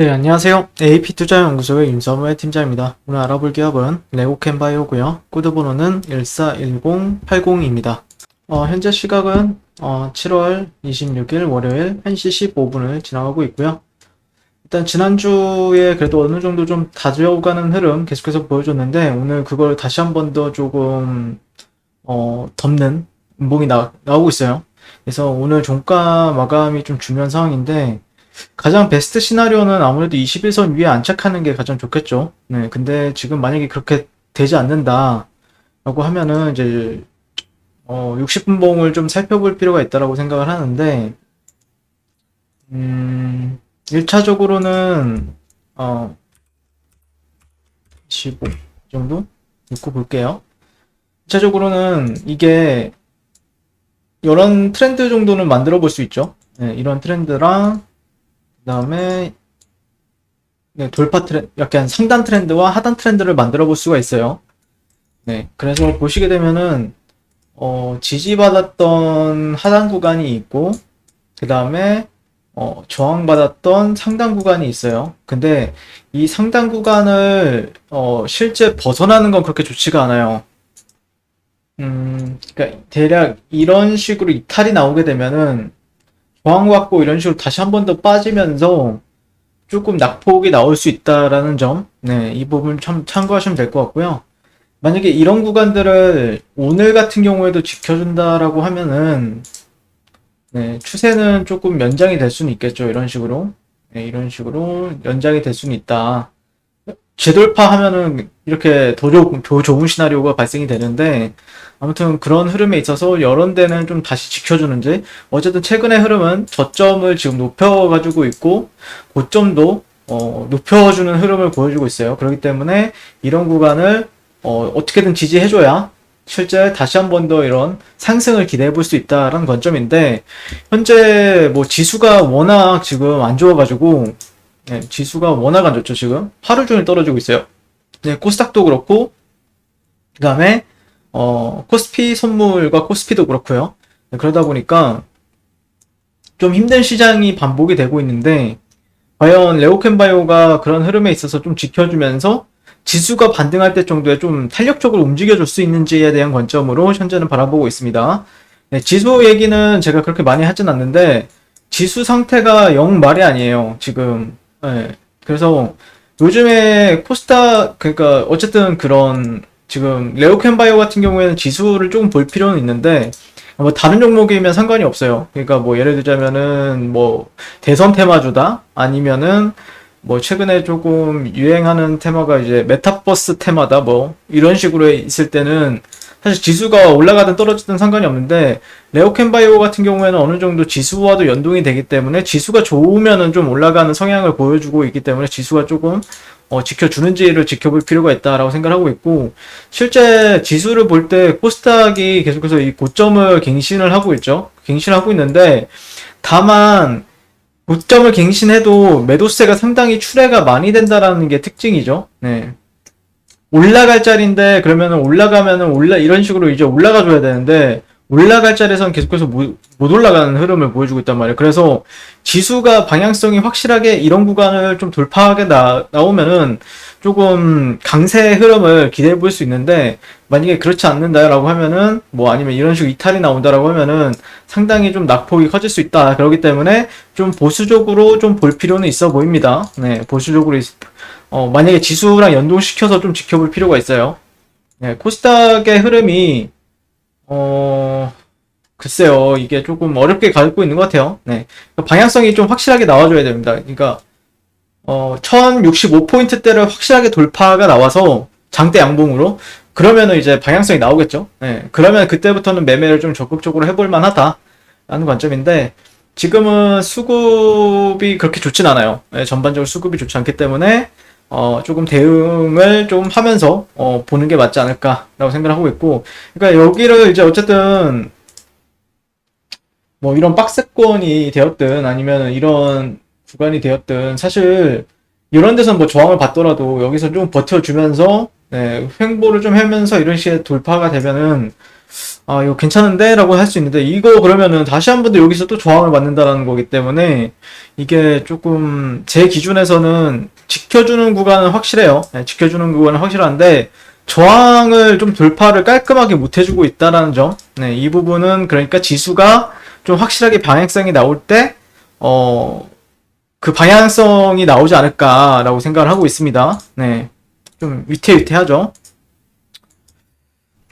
네, 안녕하세요. AP투자연구소의 윤서무의 팀장입니다. 오늘 알아볼 기업은 레고캔바이오고요. 코드번호는 141080입니다. 현재 시각은 7월 26일 월요일 1시 15분을 지나가고 있고요. 일단 지난주에 그래도 어느 정도 좀 다져가는 흐름 계속해서 보여줬는데 오늘 그걸 다시 한 번 더 조금 덮는 음봉이 나오고 있어요. 그래서 오늘 종가 마감이 좀 중요한 상황인데 가장 베스트 시나리오는 아무래도 21선 위에 안착하는 게 가장 좋겠죠. 네, 근데 지금 만약에 그렇게 되지 않는다라고 하면은 이제 60분봉을 좀 살펴볼 필요가 있다라고 생각을 하는데 1차적으로는 15 정도 놓고 볼게요. 1차적으로는 이게 이런 트렌드 정도는 만들어 볼 수 있죠. 네, 이런 트렌드랑 그 다음에 네, 돌파 트렌드, 약간 상단 트렌드와 하단 트렌드를 만들어 볼 수가 있어요. 네, 그래서 보시게 되면은 지지받았던 하단 구간이 있고 그 다음에 저항받았던 상단 구간이 있어요. 근데 이 상단 구간을 실제 벗어나는 건 그렇게 좋지가 않아요. 그러니까 대략 이런 식으로 이탈이 나오게 되면은 저항받고 이런 식으로 다시 한 번 더 빠지면서 조금 낙폭이 나올 수 있다라는 점, 네, 이 부분 참 참고하시면 될 것 같고요. 만약에 이런 구간들을 오늘 같은 경우에도 지켜준다라고 하면은, 네, 추세는 조금 연장이 될 수는 있겠죠. 이런 식으로. 네, 이런 식으로 연장이 될 수는 있다. 재돌파하면은 이렇게 더 좋은 시나리오가 발생이 되는데, 아무튼 그런 흐름에 있어서 이런 데는 좀 다시 지켜주는지, 어쨌든 최근의 흐름은 저점을 지금 높여가지고 있고, 고점도 높여주는 흐름을 보여주고 있어요. 그렇기 때문에 이런 구간을 어떻게든 지지해줘야 실제 다시 한 번 더 이런 상승을 기대해 볼 수 있다라는 관점인데, 현재 뭐 지수가 워낙 지금 안 좋아가지고, 네, 지수가 워낙 안 좋죠, 지금. 하루 종일 떨어지고 있어요. 네, 코스닥도 그렇고, 그 다음에, 코스피 선물과 코스피도 그렇고요. 네, 그러다 보니까 좀 힘든 시장이 반복이 되고 있는데, 과연 레오캔바이오가 그런 흐름에 있어서 좀 지켜주면서 지수가 반등할 때 정도에 좀 탄력적으로 움직여줄 수 있는지에 대한 관점으로 현재는 바라보고 있습니다. 네, 지수 얘기는 제가 그렇게 많이 하진 않는데, 지수 상태가 영 말이 아니에요, 지금. 네, 그래서 요즘에 코스닥, 그러니까 어쨌든 그런 지금 레오캔바이오 같은 경우에는 지수를 조금 볼 필요는 있는데, 뭐 다른 종목이면 상관이 없어요. 그러니까 뭐 예를 들자면은 뭐 대선 테마주다 아니면은 뭐 최근에 조금 유행하는 테마가 이제 메타버스 테마다 뭐 이런 식으로 있을 때는 사실 지수가 올라가든 떨어지든 상관이 없는데 레오캔바이오 같은 경우에는 어느 정도 지수와도 연동이 되기 때문에 지수가 좋으면은 좀 올라가는 성향을 보여주고 있기 때문에 지수가 조금 지켜주는지를 지켜볼 필요가 있다라고 생각하고 있고, 실제 지수를 볼 때 코스닥이 계속해서 이 고점을 갱신을 하고 있죠. 갱신을 하고 있는데, 다만 고점을 갱신해도 매도세가 상당히 출회가 많이 된다라는 게 특징이죠. 네. 올라갈 자리인데 그러면은 올라가면은 이런 식으로 이제 올라가 줘야 되는데 올라갈 자리에서는 계속해서 못 올라가는 흐름을 보여주고 있단 말이에요. 그래서 지수가 방향성이 확실하게 이런 구간을 좀 돌파하게 나오면은 조금 강세 흐름을 기대해 볼 수 있는데, 만약에 그렇지 않는다라고 하면은 뭐 아니면 이런 식으로 이탈이 나온다라고 하면은 상당히 좀 낙폭이 커질 수 있다. 그렇기 때문에 좀 보수적으로 좀 볼 필요는 있어 보입니다. 네, 보수적으로 만약에 지수랑 연동시켜서 좀 지켜볼 필요가 있어요. 네, 코스닥의 흐름이, 글쎄요, 이게 조금 어렵게 가고 있는 것 같아요. 네. 방향성이 좀 확실하게 나와줘야 됩니다. 그러니까, 1065포인트대를 확실하게 돌파가 나와서 장대 양봉으로, 그러면은 이제 방향성이 나오겠죠. 네. 그러면 그때부터는 매매를 좀 적극적으로 해볼 만하다. 라는 관점인데, 지금은 수급이 그렇게 좋진 않아요. 네, 전반적으로 수급이 좋지 않기 때문에, 조금 대응을 좀 하면서, 보는 게 맞지 않을까라고 생각을 하고 있고, 그러니까 여기를 이제 어쨌든, 뭐 이런 박스권이 되었든 아니면 이런 구간이 되었든 사실 이런 데서 뭐 저항을 받더라도 여기서 좀 버텨주면서 네, 횡보를 좀 하면서 이런 식의 돌파가 되면은 이거 괜찮은데? 라고 할 수 있는데, 이거 그러면은 다시 한 번 더 여기서 또 저항을 받는다라는 거기 때문에, 이게 조금, 제 기준에서는 지켜주는 구간은 확실해요. 네, 지켜주는 구간은 확실한데, 저항을 좀 돌파를 깔끔하게 못 해주고 있다라는 점. 네, 이 부분은 그러니까 지수가 좀 확실하게 방향성이 나올 때, 그 방향성이 나오지 않을까라고 생각을 하고 있습니다. 네, 좀 위태위태하죠.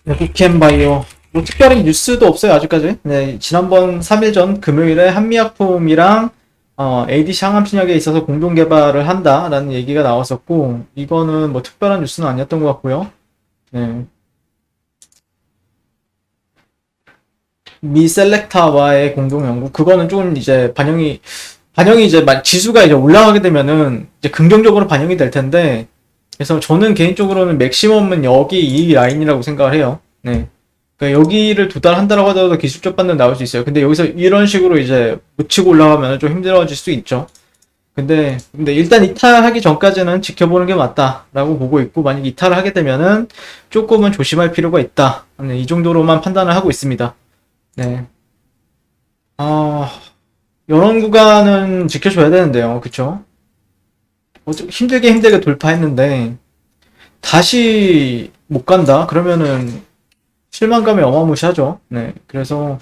네, 국햄바이오. 뭐 특별히 뉴스도 없어요, 아직까지. 네, 지난번 3일 전 금요일에 한미약품이랑 ADC 항암신약에 있어서 공동 개발을 한다라는 얘기가 나왔었고, 이거는 뭐 특별한 뉴스는 아니었던 것 같고요. 네. 미 셀렉타와의 공동 연구, 그거는 좀 이제 반영이 이제 지수가 이제 올라가게 되면은 이제 긍정적으로 반영이 될 텐데, 그래서 저는 개인적으로는 맥시멈은 여기 이 라인이라고 생각을 해요. 네. 그러니까 여기를 도달한다라고 하더라도 기술적 반등 나올 수 있어요. 근데 여기서 이런 식으로 이제 못 치고 올라가면 좀 힘들어질 수 있죠. 근데 일단 이탈하기 전까지는 지켜보는 게 맞다라고 보고 있고, 만약 이탈을 하게 되면은 조금은 조심할 필요가 있다. 네, 이 정도로만 판단을 하고 있습니다. 네. 아, 이런 구간은 지켜줘야 되는데요. 그쵸? 힘들게 돌파했는데, 다시 못 간다? 그러면은 실망감이 어마무시하죠. 네. 그래서,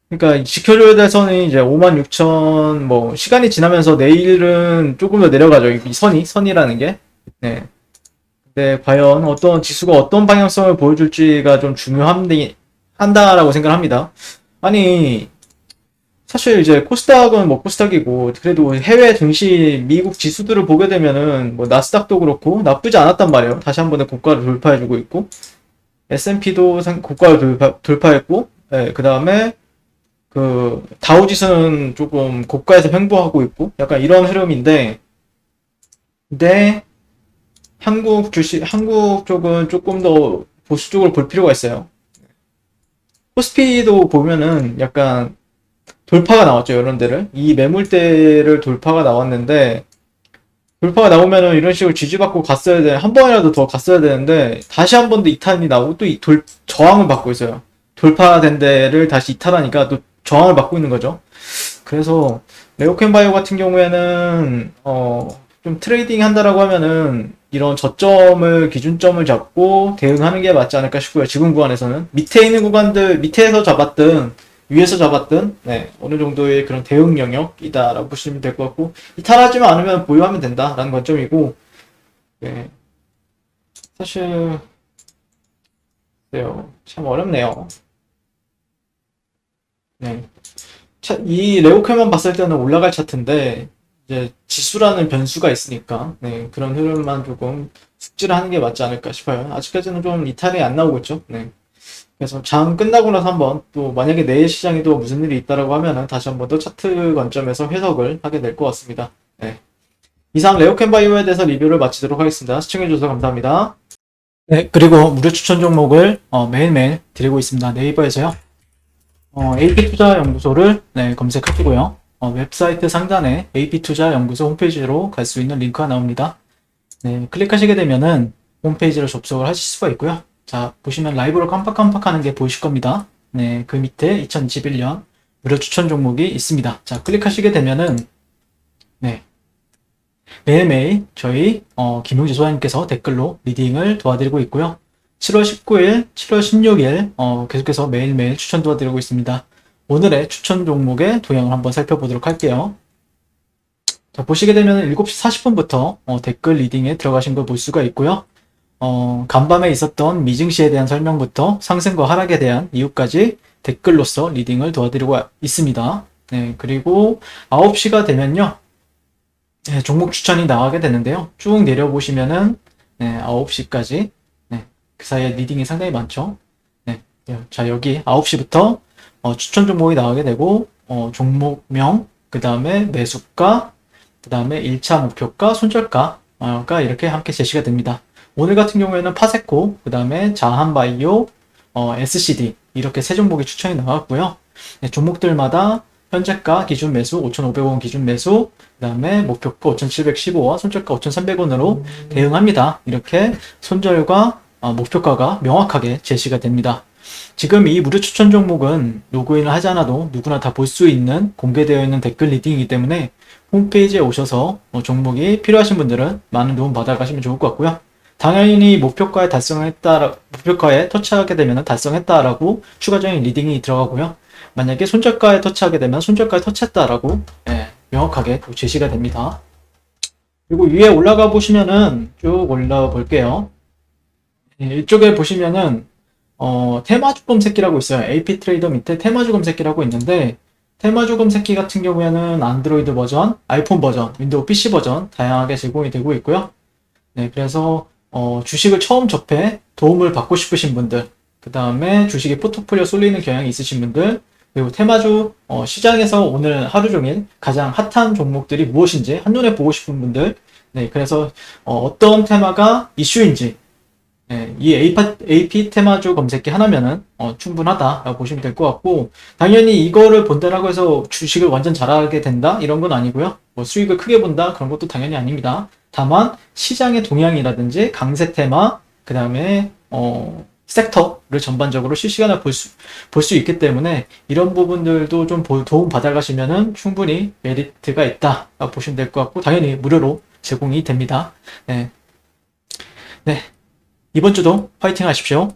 그러니까 지켜줘야 될 선이 이제 56,000, 뭐, 시간이 지나면서 내일은 조금 더 내려가죠. 이 선이라는 게. 네. 근데 과연 어떤 지수가 어떤 방향성을 보여줄지가 좀 한다라고 생각을 합니다. 아니, 사실 이제 코스닥은 뭐 코스닥이고, 그래도 해외 증시 미국 지수들을 보게 되면은 뭐 나스닥도 그렇고 나쁘지 않았단 말이에요. 다시 한 번의 고가를 돌파해주고 있고, S&P도 고가를 돌파했고, 예, 그 다음에 그 다우지수는 조금 고가에서 횡보하고 있고, 약간 이런 흐름인데, 근데 한국 쪽은 조금 더 보수적으로 볼 필요가 있어요. 코스피도 보면은 약간 돌파가 나왔죠, 이런 데를. 이 매물대를 돌파가 나왔는데, 돌파가 나오면은 이런 식으로 지지받고 갔어야 돼. 한 번이라도 더 갔어야 되는데, 다시 한 번 더 이탈이 나오고 또 저항을 받고 있어요. 돌파된 데를 다시 이탈하니까 또 저항을 받고 있는 거죠. 그래서, 레오캔바이오 같은 경우에는, 좀 트레이딩 한다라고 하면은, 이런 저점을, 기준점을 잡고 대응하는 게 맞지 않을까 싶고요. 지금 구간에서는. 밑에 있는 구간들, 밑에서 잡았든, 위에서 잡았든, 네, 어느 정도의 그런 대응 영역이다라고 보시면 될 것 같고, 이탈하지만 않으면 보유하면 된다라는 관점이고, 네, 사실, 참 어렵네요. 네. 이 레오컬만 봤을 때는 올라갈 차트인데, 이제 지수라는 변수가 있으니까, 네, 그런 흐름만 조금 숙지를 하는 게 맞지 않을까 싶어요. 아직까지는 좀 이탈이 안 나오고 있죠. 네. 그래서 장 끝나고 나서 한번 또 만약에 내일 시장에 도 무슨 일이 있다라고 하면은 다시 한번 더 차트 관점에서 해석을 하게 될 것 같습니다. 네. 이상 레오캔바이오에 대해서 리뷰를 마치도록 하겠습니다. 시청해주셔서 감사합니다. 네, 그리고 무료 추천 종목을 매일매일 드리고 있습니다. 네이버에서요. AP투자연구소를 네, 검색하시고요. 웹사이트 상단에 AP투자연구소 홈페이지로 갈 수 있는 링크가 나옵니다. 네, 클릭하시게 되면은 홈페이지를 접속을 하실 수가 있고요. 자, 보시면 라이브로 깜빡깜빡 하는 게 보이실 겁니다. 네, 그 밑에 2021년 무료 추천 종목이 있습니다. 자, 클릭하시게 되면은, 네, 매일매일 저희, 김용재 소장님께서 댓글로 리딩을 도와드리고 있고요. 7월 19일, 7월 16일, 계속해서 매일매일 추천 도와드리고 있습니다. 오늘의 추천 종목의 도형을 한번 살펴보도록 할게요. 자, 보시게 되면 7시 40분부터 댓글 리딩에 들어가신 걸 볼 수가 있고요. 간밤에 있었던 미증시에 대한 설명부터 상승과 하락에 대한 이유까지 댓글로서 리딩을 도와드리고 있습니다. 네, 그리고 9시가 되면요. 네, 종목 추천이 나가게 되는데요. 쭉 내려보시면은, 네, 9시까지, 네, 그 사이에 리딩이 상당히 많죠. 네, 자, 여기 9시부터 추천 종목이 나가게 되고, 종목명, 그 다음에 매수가, 그 다음에 1차 목표가, 손절가가 이렇게 함께 제시가 됩니다. 오늘 같은 경우에는 파세코, 그 다음에 자한바이오, SCD 이렇게 세 종목이 추천이 나왔고요. 네, 종목들마다 현재가 기준 매수 5,500원 기준 매수, 그 다음에 목표가 5,715원, 손절가 5,300원으로 대응합니다. 이렇게 손절과 목표가가 명확하게 제시가 됩니다. 지금 이 무료 추천 종목은 로그인을 하지 않아도 누구나 다 볼 수 있는 공개되어 있는 댓글 리딩이기 때문에 홈페이지에 오셔서 종목이 필요하신 분들은 많은 도움 받아가시면 좋을 것 같고요. 당연히 목표가에 터치하게 되면 달성했다라고 추가적인 리딩이 들어가고요. 만약에 손절가에 터치하게 되면 손절가에 터치했다라고 명확하게 또 제시가 됩니다. 그리고 위에 올라가 보시면은 쭉 올라가 볼게요. 이쪽에 보시면은 테마주 검색기라고 있어요. AP 트레이더 밑에 테마주 검색기라고 있는데 테마주 검색기 같은 경우에는 안드로이드 버전, 아이폰 버전, 윈도우 PC 버전 다양하게 제공이 되고 있고요. 네, 그래서 주식을 처음 접해 도움을 받고 싶으신 분들, 그 다음에 주식에 포트폴리오 쏠리는 경향이 있으신 분들, 그리고 테마주 시장에서 오늘 하루 종일 가장 핫한 종목들이 무엇인지 한눈에 보고 싶은 분들, 네, 그래서 어떤 테마가 이슈인지, 네, 이 AP 테마주 검색기 하나면은 충분하다라고 보시면 될 것 같고, 당연히 이거를 본다라고 해서 주식을 완전 잘하게 된다 이런 건 아니고요. 뭐 수익을 크게 본다 그런 것도 당연히 아닙니다. 다만 시장의 동향이라든지 강세 테마, 그 다음에 섹터를 전반적으로 실시간으로 볼 수 있기 때문에 이런 부분들도 좀 도움 받아가시면은 충분히 메리트가 있다라고 보시면 될 것 같고, 당연히 무료로 제공이 됩니다. 네. 네. 이번 주도 파이팅 하십시오.